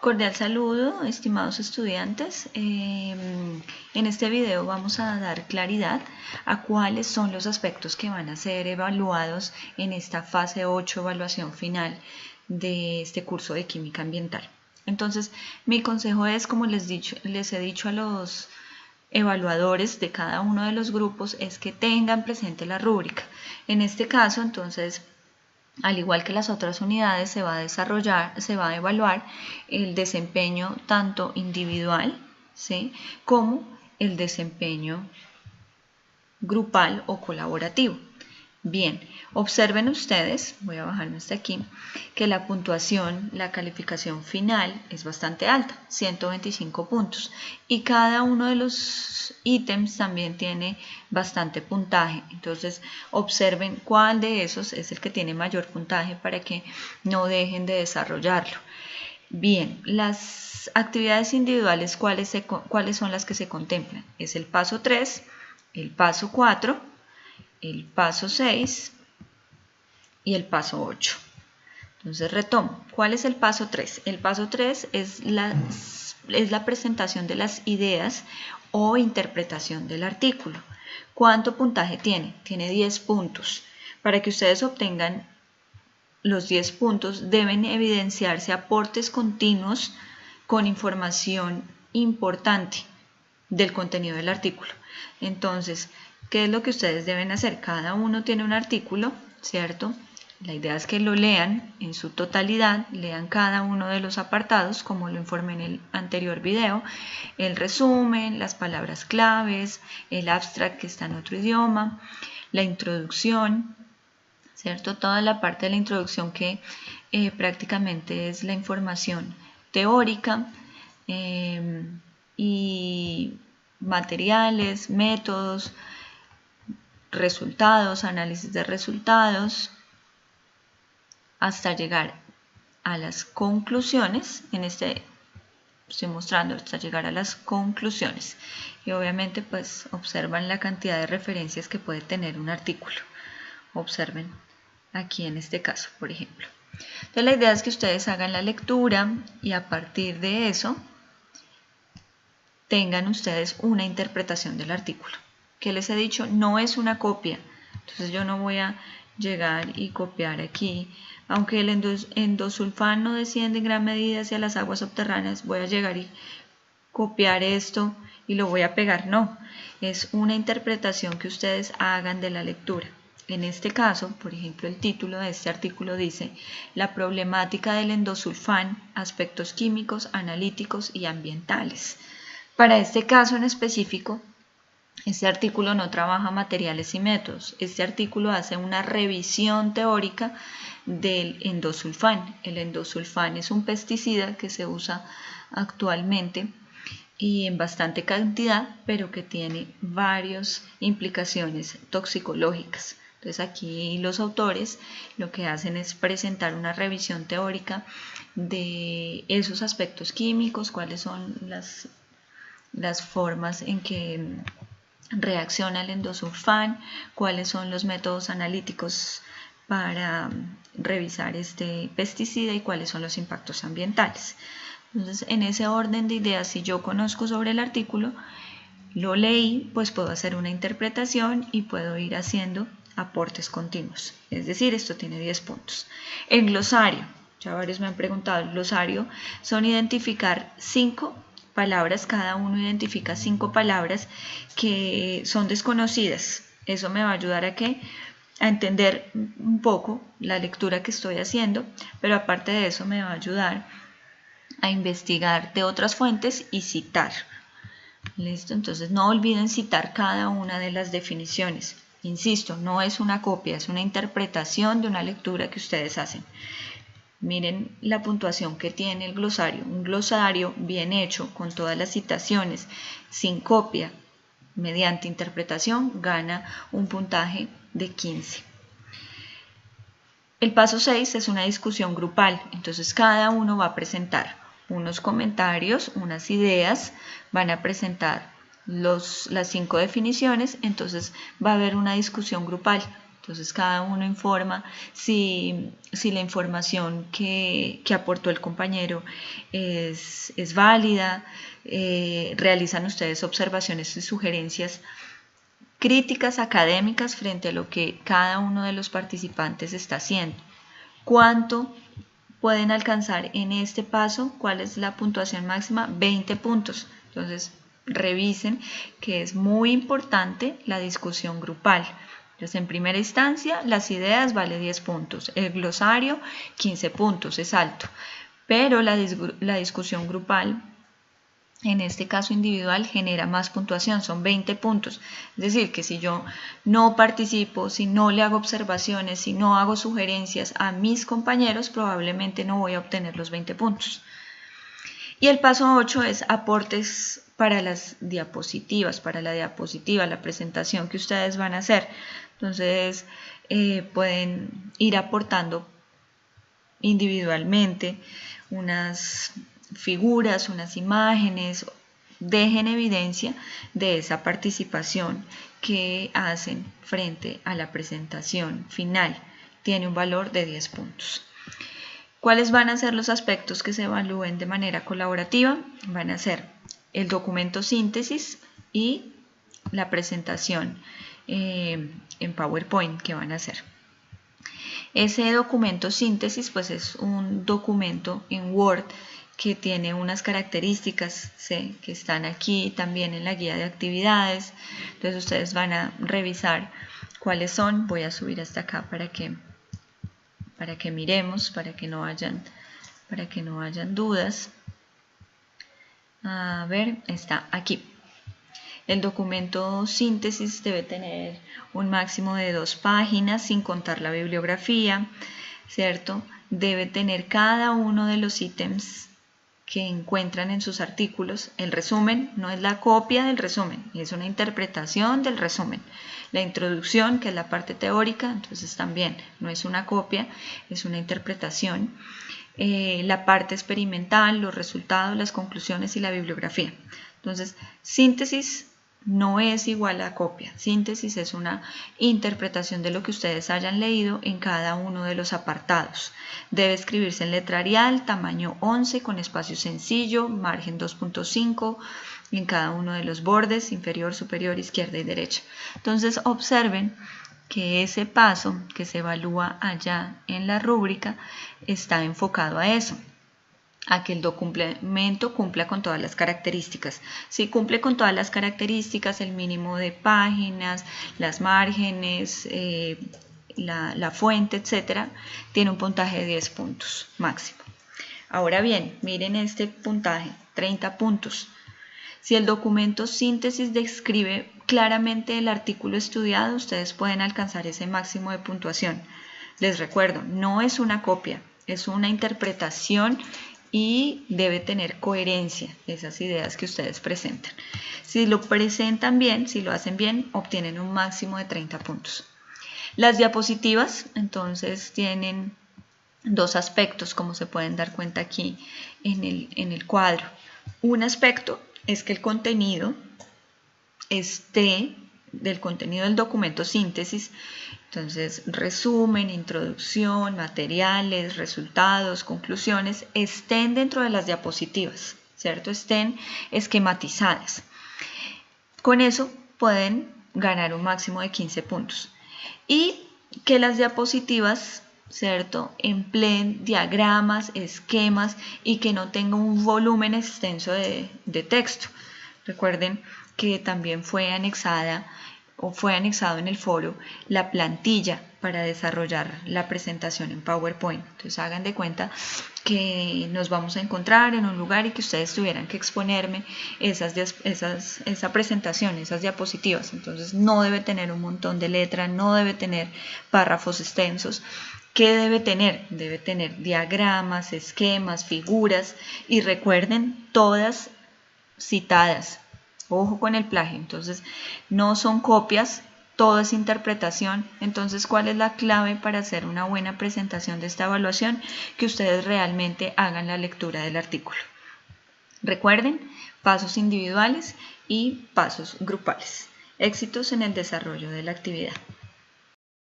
Cordial saludo, estimados estudiantes. En este video vamos a dar claridad a cuáles son los aspectos que van a ser evaluados en esta fase 8, evaluación final de este curso de química ambiental. Entonces, mi consejo es, como les he dicho a los evaluadores de cada uno de los grupos, es que tengan presente la rúbrica. En este caso, entonces, al igual que las otras unidades, se va a evaluar el desempeño tanto individual, ¿sí?, como el desempeño grupal o colaborativo. Bien, observen ustedes, voy a bajarme hasta aquí, que la puntuación, la calificación final es bastante alta, 125 puntos, y cada uno de los ítems también tiene bastante puntaje. Entonces, observen cuál de esos es el que tiene mayor puntaje para que no dejen de desarrollarlo. Bien, las actividades individuales, ¿cuáles son las que se contemplan? Es el paso 3, el paso 4, el paso 6 y el paso 8. Entonces retomo, ¿cuál es el paso 3? El paso 3 es la presentación de las ideas o interpretación del artículo. ¿Cuánto puntaje tiene? Tiene 10 puntos. Para que ustedes obtengan los 10 puntos, deben evidenciarse aportes continuos con información importante del contenido del artículo. Entonces, ¿qué es lo que ustedes deben hacer? Cada uno tiene un artículo, ¿cierto? La idea es que lo lean en su totalidad, lean cada uno de los apartados, como lo informé en el anterior video, el resumen, las palabras claves, el abstract que está en otro idioma, la introducción, ¿cierto? Toda la parte de la introducción que prácticamente es la información teórica, y materiales, métodos, resultados, análisis de resultados, hasta llegar a las conclusiones. En este estoy mostrando hasta llegar a las conclusiones, y obviamente pues observan la cantidad de referencias que puede tener un artículo. Observen aquí en este caso, por ejemplo. Entonces la idea es que ustedes hagan la lectura y a partir de eso tengan ustedes una interpretación del artículo. Que les he dicho, no es una copia. Entonces yo no voy a llegar y copiar aquí. Aunque el endosulfán no desciende en gran medida hacia las aguas subterráneas, voy a llegar y copiar esto y lo voy a pegar. No, es una interpretación que ustedes hagan de la lectura. En este caso, por ejemplo, el título de este artículo dice: la problemática del endosulfán, aspectos químicos, analíticos y ambientales. Para este caso en específico, este artículo no trabaja materiales y métodos. Este artículo hace una revisión teórica del endosulfán. El endosulfán es un pesticida que se usa actualmente y en bastante cantidad, pero que tiene varias implicaciones toxicológicas. Entonces aquí los autores lo que hacen es presentar una revisión teórica de esos aspectos químicos, cuáles son las formas en que reacciona el endosulfán, cuáles son los métodos analíticos para revisar este pesticida y cuáles son los impactos ambientales. Entonces, en ese orden de ideas, si yo conozco sobre el artículo, lo leí, pues puedo hacer una interpretación y puedo ir haciendo aportes continuos. Es decir, esto tiene 10 puntos. El glosario, ya varios me han preguntado, el glosario son identificar 5 palabras, cada uno identifica 5 palabras que son desconocidas. Eso me va a ayudar a entender un poco la lectura que estoy haciendo, pero aparte de eso me va a ayudar a investigar de otras fuentes y citar. ¿Listo? Entonces no olviden citar cada una de las definiciones. Insisto, no es una copia, es una interpretación de una lectura que ustedes hacen. Miren la puntuación que tiene el glosario. Un glosario bien hecho, con todas las citaciones, sin copia, mediante interpretación, gana un puntaje de 15. El paso 6 es una discusión grupal. Entonces cada uno va a presentar unos comentarios, unas ideas, van a presentar las 5 definiciones, entonces va a haber una discusión grupal. Entonces cada uno informa si la información que aportó el compañero es válida, realizan ustedes observaciones y sugerencias críticas académicas frente a lo que cada uno de los participantes está haciendo. ¿Cuánto pueden alcanzar en este paso? ¿Cuál es la puntuación máxima? 20 puntos. Entonces, revisen que es muy importante la discusión grupal. Entonces, en primera instancia, las ideas vale 10 puntos. El glosario, 15 puntos, es alto. Pero la discusión grupal, en este caso individual, genera más puntuación, son 20 puntos. Es decir, que si yo no participo, si no le hago observaciones, si no hago sugerencias a mis compañeros, probablemente no voy a obtener los 20 puntos. Y el paso 8 es aportes para las diapositivas, para la diapositiva, la presentación que ustedes van a hacer. Entonces, pueden ir aportando individualmente unas figuras, unas imágenes, dejen evidencia de esa participación que hacen frente a la presentación final. Tiene un valor de 10 puntos. ¿Cuáles van a ser los aspectos que se evalúen de manera colaborativa? Van a ser el documento síntesis y la presentación en PowerPoint que van a hacer. Ese documento síntesis pues es un documento en Word que tiene unas características, ¿sí?, que están aquí también en la guía de actividades. Entonces ustedes van a revisar cuáles son. Voy a subir hasta acá para que miremos, para que no hayan dudas. A ver, está aquí. El documento síntesis debe tener un máximo de 2 páginas sin contar la bibliografía, ¿cierto? Debe tener cada uno de los ítems que encuentran en sus artículos. El resumen no es la copia del resumen, es una interpretación del resumen. La introducción, que es la parte teórica, entonces también no es una copia, es una interpretación. La parte experimental, los resultados, las conclusiones y la bibliografía. Entonces, síntesis no es igual a copia. Síntesis es una interpretación de lo que ustedes hayan leído en cada uno de los apartados. Debe escribirse en letra Arial, tamaño 11, con espacio sencillo, margen 2.5 en cada uno de los bordes, inferior, superior, izquierda y derecha. Entonces, observen que ese paso que se evalúa allá en la rúbrica está enfocado a eso, a que el documento cumpla con todas las características. Si cumple con todas las características, el mínimo de páginas, las márgenes, la fuente, etcétera, tiene un puntaje de 10 puntos máximo. Ahora bien, miren este puntaje, 30 puntos. Si el documento síntesis describe claramente el artículo estudiado, ustedes pueden alcanzar ese máximo de puntuación. Les recuerdo, no es una copia, es una interpretación y debe tener coherencia esas ideas que ustedes presentan. Si lo presentan bien, si lo hacen bien, obtienen un máximo de 30 puntos. Las diapositivas, entonces, tienen 2 aspectos, como se pueden dar cuenta aquí en el cuadro. Un aspecto es que el contenido del contenido del documento síntesis, entonces resumen, introducción, materiales, resultados, conclusiones, estén dentro de las diapositivas, ¿cierto? Estén esquematizadas. Con eso pueden ganar un máximo de 15 puntos. Y que las diapositivas, ¿cierto?, empleen diagramas, esquemas y que no tenga un volumen extenso de texto. Recuerden que también fue anexado en el foro la plantilla para desarrollar la presentación en PowerPoint. Entonces hagan de cuenta que nos vamos a encontrar en un lugar y que ustedes tuvieran que exponerme esa presentación, esas diapositivas. Entonces no debe tener un montón de letra, no debe tener párrafos extensos. ¿Qué debe tener? Debe tener diagramas, esquemas, figuras y recuerden, todas citadas. Ojo con el plagio, entonces no son copias, todo es interpretación. Entonces, ¿cuál es la clave para hacer una buena presentación de esta evaluación? Que ustedes realmente hagan la lectura del artículo. Recuerden, pasos individuales y pasos grupales. Éxitos en el desarrollo de la actividad.